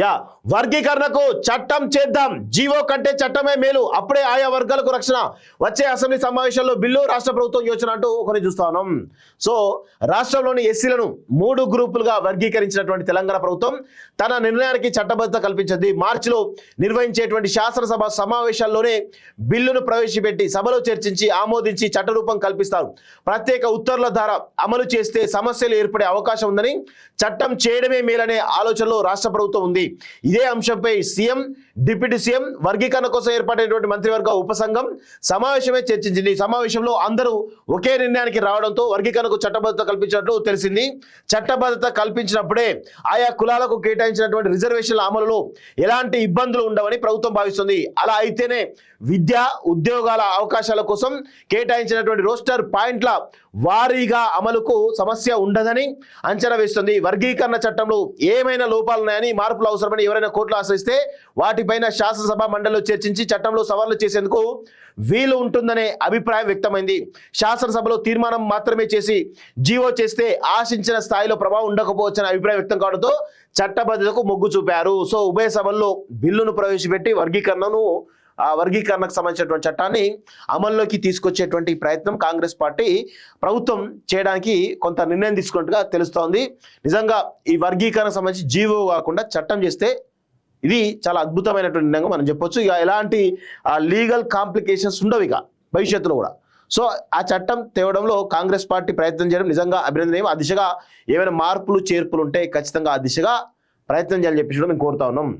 Yeah వర్గీకరణకు చట్టం చేద్దాం, జీవో కంటే చట్టమే మేలు, అప్పుడే ఆయా వర్గాలకు రక్షణ, వచ్చే అసెంబ్లీ సమావేశాల్లో బిల్లు, రాష్ట్ర ప్రభుత్వం యోచన అంటూ ఒకరిని చూస్తా ఉన్నాం. సో రాష్ట్రంలోని ఎస్సీలను 3 గ్రూపులుగా వర్గీకరించినటువంటి తెలంగాణ ప్రభుత్వం తన నిర్ణయానికి చట్టబద్ధత కల్పించింది. మార్చిలో నిర్వహించేటువంటి శాసనసభ సమావేశాల్లోనే బిల్లును ప్రవేశపెట్టి సభలో చర్చించి ఆమోదించి చట్టరూపం కల్పిస్తారు. ప్రత్యేక ఉత్తర్వుల ద్వారా అమలు చేస్తే సమస్యలు ఏర్పడే అవకాశం ఉందని, చట్టం చేయడమే మేలనే ఆలోచనలో రాష్ట్ర ప్రభుత్వం ఉంది. ఇదే అంశంపై సీఎం, డిప్యూటీ సీఎం, వర్గీకరణ కోసం ఏర్పాటైనటువంటి మంత్రివర్గ ఉపసంఘం సమావేశమే చర్చించింది. ఈ సమావేశంలో అందరూ ఒకే నిర్ణయానికి రావడంతో వర్గీకరణకు చట్టబద్ధత కల్పించినట్లు తెలిసింది. చట్టబద్ధత కల్పించినప్పుడే ఆయా కులాలకు కేటాయించినటువంటి రిజర్వేషన్ల అమలులో ఎలాంటి ఇబ్బందులు ఉండవని ప్రభుత్వం భావిస్తుంది. అలా అయితేనే విద్య, ఉద్యోగాల అవకాశాల కోసం కేటాయించినటువంటి రోస్టర్ పాయింట్ల వారీగా అమలుకు సమస్య ఉండదని అంచనా వేస్తుంది. వర్గీకరణ చట్టంలో ఏమైనా లోపాలున్నాయని, మార్పులు అవసరమని ఎవరైనా కోర్టులు ఆశ్రయిస్తే వాటిపైన శాసనసభ మండలిలో చర్చించి చట్టంలో సవరణలు చేసేందుకు వీలు ఉంటుందనే అభిప్రాయం వ్యక్తమైంది. శాసనసభలో తీర్మానం మాత్రమే చేసి జీవో చేస్తే ఆశించిన స్థాయిలో ప్రభావం ఉండకపోవచ్చనే అభిప్రాయం వ్యక్తం కావడంతో చట్టబద్ధతకు మొగ్గు చూపారు. సో ఉభయ సభల్లో బిల్లును ప్రవేశపెట్టి వర్గీకరణకు సంబంధించినటువంటి చట్టాన్ని అమల్లోకి తీసుకొచ్చేటువంటి ప్రయత్నం కాంగ్రెస్ పార్టీ ప్రభుత్వం చేయడానికి కొంత నిర్ణయం తీసుకున్నట్టుగా తెలుస్తోంది. నిజంగా ఈ వర్గీకరణకు సంబంధించి జీవో కాకుండా చట్టం చేస్తే ఇది చాలా అద్భుతమైనటువంటి నిర్ణయంగా మనం చెప్పొచ్చు. ఇక ఎలాంటి లీగల్ కాంప్లికేషన్స్ ఉండవు ఇక భవిష్యత్తులో కూడా. సో ఆ చట్టం తేవడంలో కాంగ్రెస్ పార్టీ ప్రయత్నం చేయడం నిజంగా అభినందనీయం. ఆ దిశగా ఏమైనా మార్పులు చేర్పులు ఉంటే ఖచ్చితంగా ఆ దిశగా ప్రయత్నం చేయాలని చెప్పి మేము కోరుతా ఉన్నాం.